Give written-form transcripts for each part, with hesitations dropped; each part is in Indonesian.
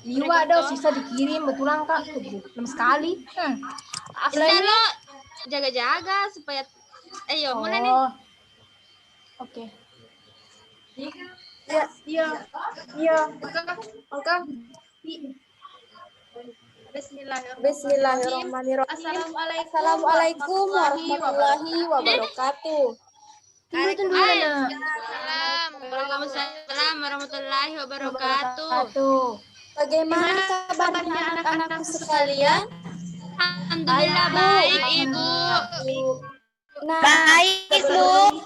Liwa do sisa dikirim betulan Kak. Belum sekali. Asli lo jaga-jaga supaya ayo mulai nih. Oke. Iya. Oke. Bismillahirrahmanirrahim. Assalamualaikum warahmatullahi wabarakatuh. Tunggu Nana. Waalaikumsalam warahmatullahi wabarakatuh. Bagaimana kabarnya anak-anakku sekalian? Alhamdulillah baik, Ibu. Baik, Bu.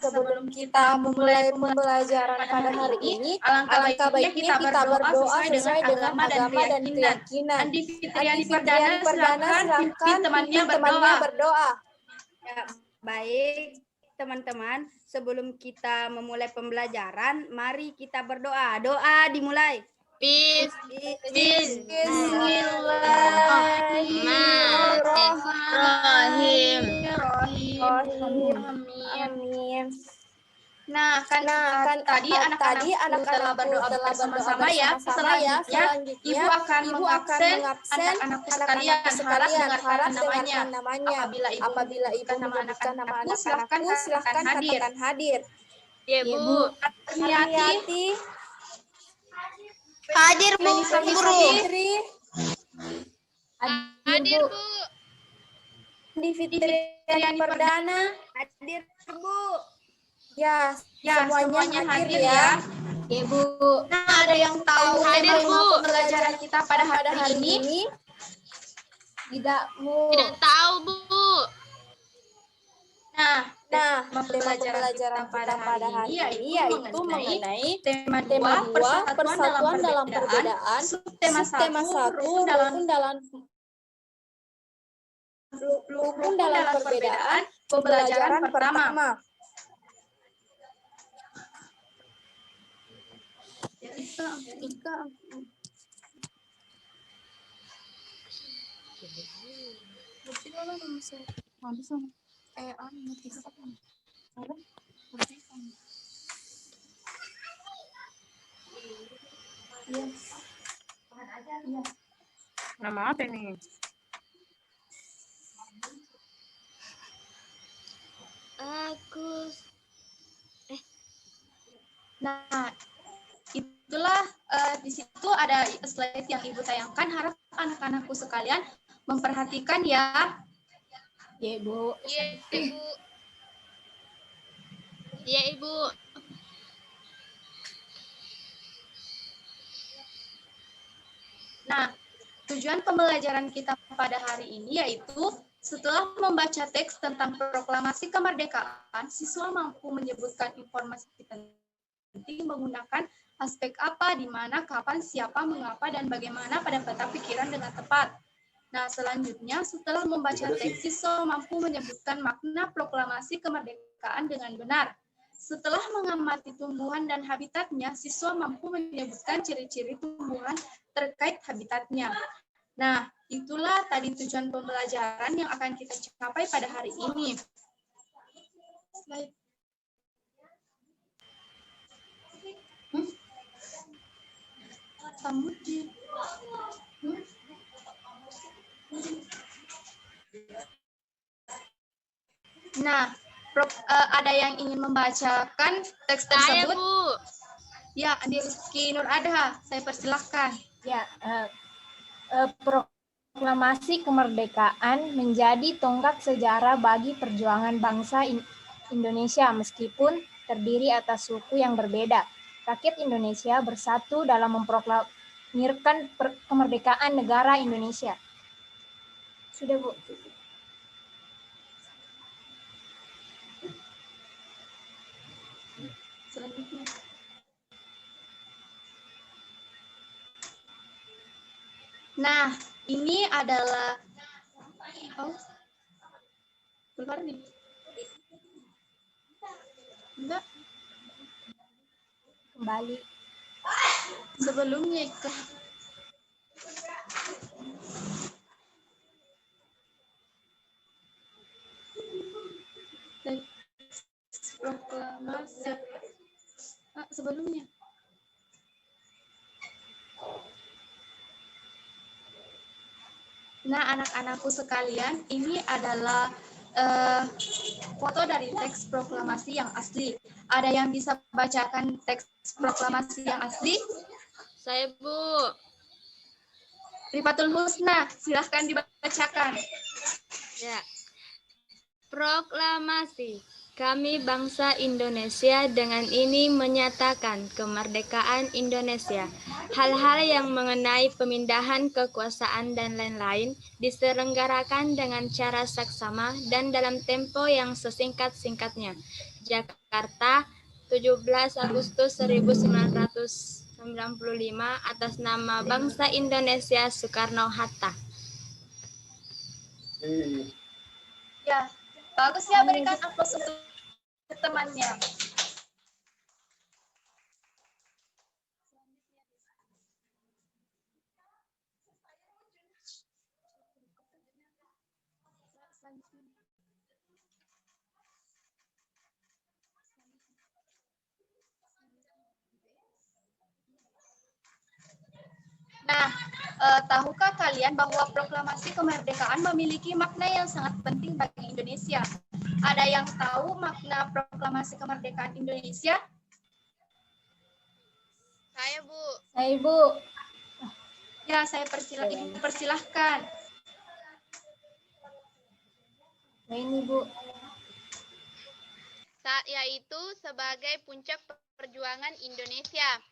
Sebelum kita memulai pembelajaran pada hari ini, alangkah baiknya kita berdoa sesuai dengan agama dan keyakinan. Andi Fitriani Perdana, silakan temannya berdoa. Ya, baik, teman-teman. Sebelum kita memulai pembelajaran, mari kita berdoa. Doa dimulai. Bismillahirrahmanirrahim. Amin. Nah, tadi anak-anak telah berdoa bersama-sama ya. Selanjutnya, Ibu akan mengabsen anak-anakku sekalian. Harap dengarkan namanya. Apabila Ibu menyebutkan nama anak-anakku, silakan hadir. Ya, Bu. Hati-hati. Hadir, Bu. Hadir, Bu. Andi Fitriani Perdana. Hadir, Bu. Ya, semuanya hadir ya. Ya, Bu. Nah, ada yang tahu Hadir, Bu. pembelajaran kita pada hari ini? Tidak, Bu. Tidak tahu, Bu. Nah, tema pembelajaran kita pada hari ini yaitu mengenai tema 2, persatuan dalam perbedaan, subtema 1, rukun dalam perbedaan, pembelajaran pertama. Nama apa nih? Nah, itulah di situ ada slide yang Ibu tayangkan. Harap anak-anakku sekalian memperhatikan ya. Ya, Bu. Iya, Ibu. Iya, Ibu. Nah, tujuan pembelajaran kita pada hari ini yaitu setelah membaca teks tentang proklamasi kemerdekaan, siswa mampu menyebutkan informasi penting menggunakan aspek apa, di mana, kapan, siapa, mengapa, dan bagaimana pada peta pikiran dengan tepat. Nah, selanjutnya setelah membaca teks, siswa mampu menyebutkan makna proklamasi kemerdekaan dengan benar. Setelah mengamati tumbuhan dan habitatnya, siswa mampu menyebutkan ciri-ciri tumbuhan terkait habitatnya. Nah, itulah tadi tujuan pembelajaran yang akan kita capai pada hari ini. Nah, ada yang ingin membacakan teks tersebut? Saya, Bu. Ya, Andi Rizky Nur Adha, saya persilahkan. Ya, proklamasi kemerdekaan menjadi tonggak sejarah bagi perjuangan bangsa Indonesia meskipun terdiri atas suku yang berbeda. Rakyat Indonesia bersatu dalam memproklamirkan kemerdekaan negara Indonesia. Sudah, Bu. Selanjutnya. Nah, ini adalah keluar nih. Enggak. Kembali. Sebelumnya proklamasi sebelumnya. Nah, anak-anakku sekalian, ini adalah foto dari teks proklamasi yang asli. Ada yang bisa bacakan teks proklamasi yang asli? Saya, Bu. Rifatul Husna, silahkan dibacakan. Ya. Proklamasi. Kami bangsa Indonesia dengan ini menyatakan kemerdekaan Indonesia. Hal-hal yang mengenai pemindahan kekuasaan dan lain-lain diselenggarakan dengan cara saksama dan dalam tempo yang sesingkat-singkatnya. Jakarta, 17 Agustus 1995 atas nama bangsa Indonesia Soekarno-Hatta. Ya, bagus ya, berikan aplaus untuk temannya. Nah, tahukah kalian bahwa proklamasi kemerdekaan memiliki makna yang sangat penting bagi Indonesia? Ada yang tahu makna proklamasi kemerdekaan Indonesia? Saya, Bu. Saya, Bu. Ya, saya persilahkan. Nah, ini, Bu. Yaitu sebagai puncak perjuangan Indonesia.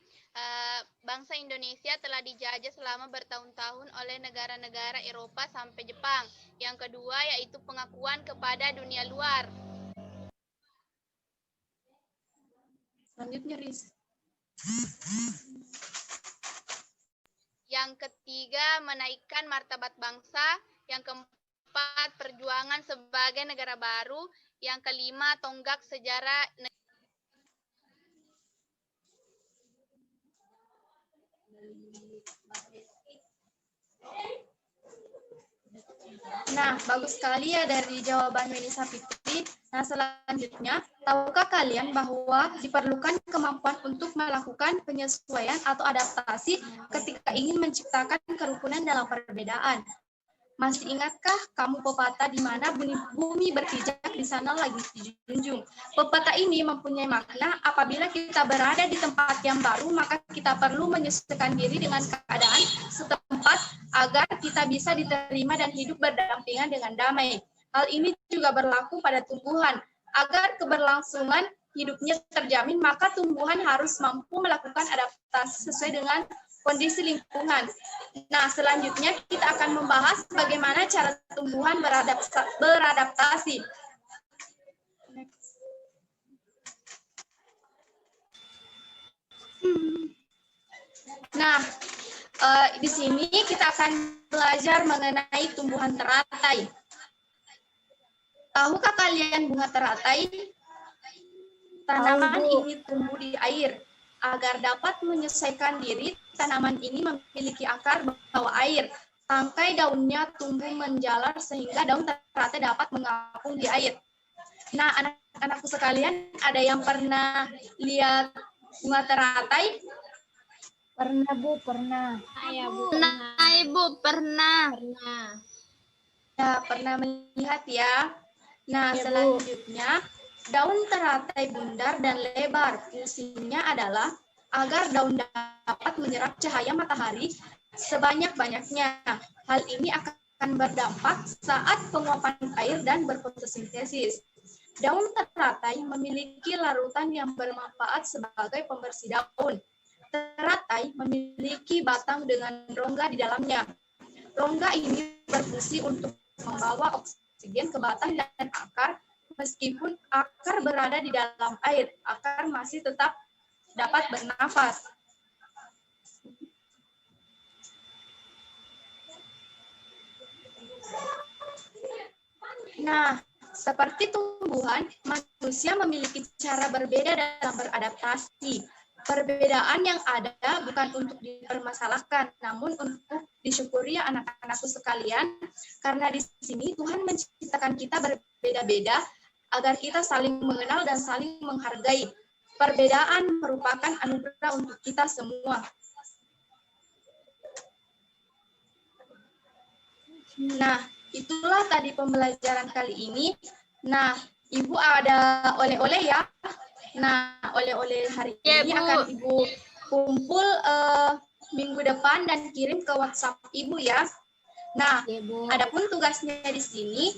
Bangsa Indonesia telah dijajah selama bertahun-tahun oleh negara-negara Eropa sampai Jepang. Yang kedua yaitu pengakuan kepada dunia luar. Selanjutnya, Riz. Yang ketiga menaikkan martabat bangsa. Yang keempat perjuangan sebagai negara baru. Yang kelima tonggak sejarah. Nah, bagus sekali ya dari jawaban Melisa Fitri. Nah, selanjutnya, tahukah kalian bahwa diperlukan kemampuan untuk melakukan penyesuaian atau adaptasi ketika ingin menciptakan kerukunan dalam perbedaan? Masih ingatkah kamu pepatah di mana bumi berpijak di sana lagi dijunjung? Pepatah ini mempunyai makna apabila kita berada di tempat yang baru, maka kita perlu menyesuaikan diri dengan keadaan setempat agar kita bisa diterima dan hidup berdampingan dengan damai. Hal ini juga berlaku pada tumbuhan. Agar keberlangsungan hidupnya terjamin, maka tumbuhan harus mampu melakukan adaptasi sesuai dengan kondisi lingkungan. Nah, selanjutnya kita akan membahas bagaimana cara tumbuhan beradaptasi. Nah, di sini kita akan belajar mengenai tumbuhan teratai. Tahukah kalian bunga teratai? Tanaman ini tumbuh di air. Agar dapat menyesuaikan diri, tanaman ini memiliki akar bawah air. Tangkai daunnya tumbuh menjalar sehingga daun teratai dapat mengapung di air. Nah, anak-anakku sekalian, ada yang pernah lihat bunga teratai? Pernah, Bu, pernah. Saya, Bu. Pernah, Ibu, pernah. Ya, pernah melihat ya. Nah, selanjutnya, daun teratai bundar dan lebar. Fungsinya adalah agar daun dapat menyerap cahaya matahari sebanyak-banyaknya. Hal ini akan berdampak saat penguapan air dan berfotosintesis. Daun teratai memiliki larutan yang bermanfaat sebagai pembersih daun. Teratai memiliki batang dengan rongga di dalamnya. Rongga ini berfungsi untuk membawa oksigen ke batang dan akar. Meskipun akar berada di dalam air, akar masih tetap dapat bernafas. Nah, seperti tumbuhan, manusia memiliki cara berbeda dalam beradaptasi. Perbedaan yang ada bukan untuk dipermasalahkan, namun untuk disyukuri ya anak-anakku sekalian, karena di sini Tuhan menciptakan kita berbeda-beda, agar kita saling mengenal dan saling menghargai. Perbedaan merupakan anugerah untuk kita semua. Nah, itulah tadi pembelajaran kali ini. Nah, Ibu ada oleh-oleh ya. Nah, oleh-oleh hari Ya, ini Bu. akan Ibu kumpul minggu depan dan kirim ke WhatsApp Ibu ya. Nah, Ya, Bu. adapun tugasnya di sini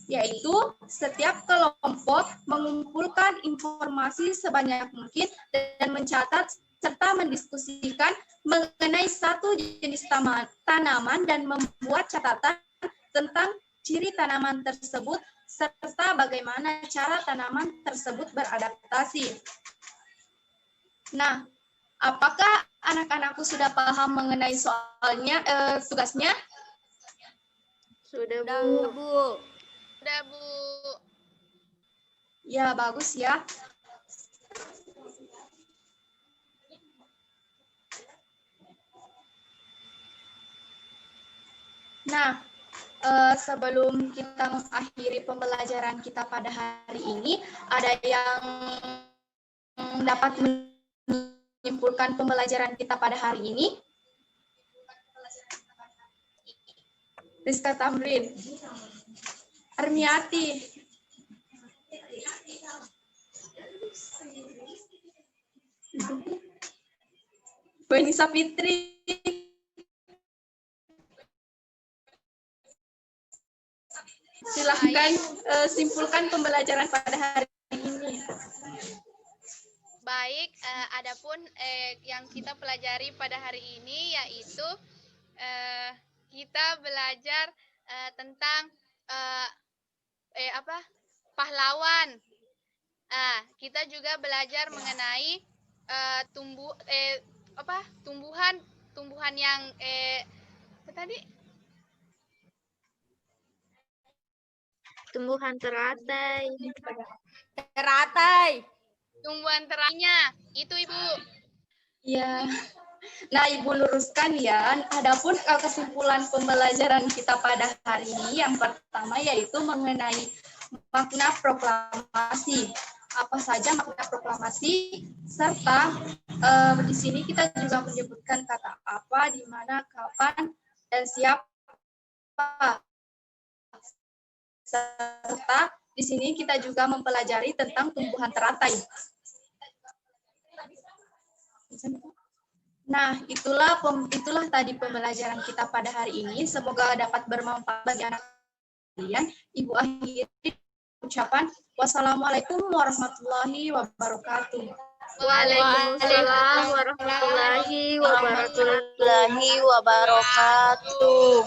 yaitu setiap kelompok mengumpulkan informasi sebanyak mungkin dan mencatat serta mendiskusikan mengenai satu jenis tanaman dan membuat catatan tentang ciri tanaman tersebut serta bagaimana cara tanaman tersebut beradaptasi. Nah, apakah anak-anakku sudah paham mengenai soalnya, tugasnya? Sudah, Udah, Bu. Bu. Udah, Bu. Ya, bagus ya. Nah, sebelum kita mengakhiri pembelajaran kita pada hari ini, ada yang dapat menyimpulkan pembelajaran kita pada hari ini? Rizka Tamrin, Armiati, Benisa Fitri, silahkan simpulkan pembelajaran pada hari ini. Baik, adapun yang kita pelajari pada hari ini yaitu kita belajar tentang pahlawan. Kita juga belajar mengenai tumbuhan yang apa tadi? Tumbuhan teratai. Teratai. Tumbuhan terangnya. Itu, Ibu. Ya. Nah, Ibu luruskan ya. Adapun kesimpulan pembelajaran kita pada hari ini yang pertama yaitu mengenai makna proklamasi. Apa saja makna proklamasi serta di sini kita juga menyebutkan kata apa, di mana, kapan, dan siapa. Serta di sini kita juga mempelajari tentang tumbuhan teratai. Nah, itulah tadi pembelajaran kita pada hari ini. Semoga dapat bermanfaat bagi anak kalian. Ibu akhiri ucapan wassalamualaikum warahmatullahi wabarakatuh. Waalaikumsalam warahmatullahi wabarakatuh.